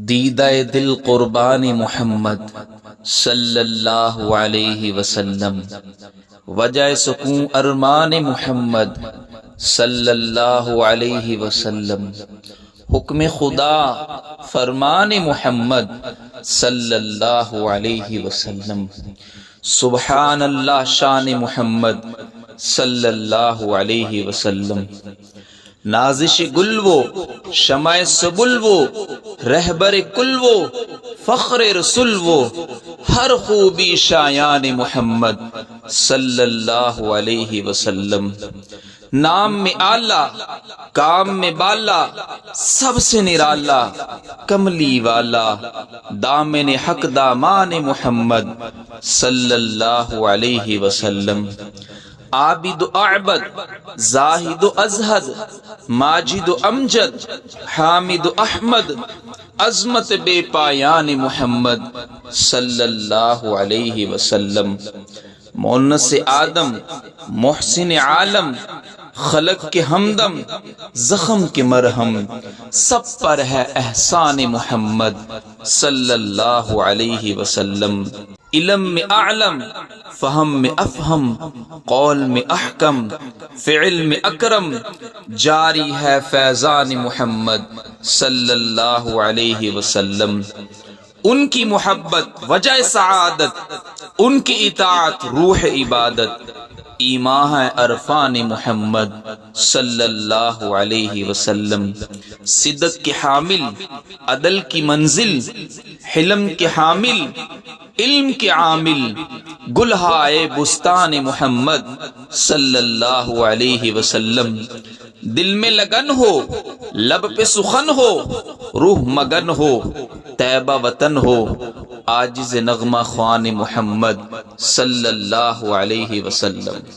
دیدہ دل قربان محمد صلی اللہ علیہ وسلم، وجہ سکون ارمان محمد صلی اللہ علیہ وسلم، حکم خدا فرمان محمد صلی اللہ علیہ وسلم، سبحان اللہ شان محمد صلی اللہ علیہ وسلم، نازش گل وہ شمع سبل وہ رہبر کل وہ فخر رسول وہ، ہر خوبی شایان محمد صلی اللہ علیہ وسلم، نام میں آلہ کام میں بالا سب سے نرالا کملی والا، دامن حق دامان محمد صلی اللہ علیہ وسلم، عابد و اعبد زاہد و ازہد ماجد و امجد حامد و احمد، عظمت بے پایان محمد صلی اللہ علیہ وسلم، مونس آدم محسن عالم خلق کے ہمدم زخم کے مرہم، سب پر ہے احسان محمد صلی اللہ علیہ وسلم، علم میں اعلم فہم میں افہم قول میں احکم فعل میں اکرم، جاری ہے فیضان محمد صلی اللہ علیہ وسلم، ان کی محبت وجہ سعادت، ان کی اطاعت روح عبادت، ایمان ہے عرفان محمد صلی اللہ علیہ وسلم، صدق کے حامل عدل کی منزل، حلم کے حامل علم کے عامل، گلہائے بستان محمد صلی اللہ علیہ وسلم، دل میں لگن ہو لب پہ سخن ہو روح مگن ہو طیبہ وطن ہو، عاجز نغمہ خوان محمد صلی اللہ علیہ وسلم۔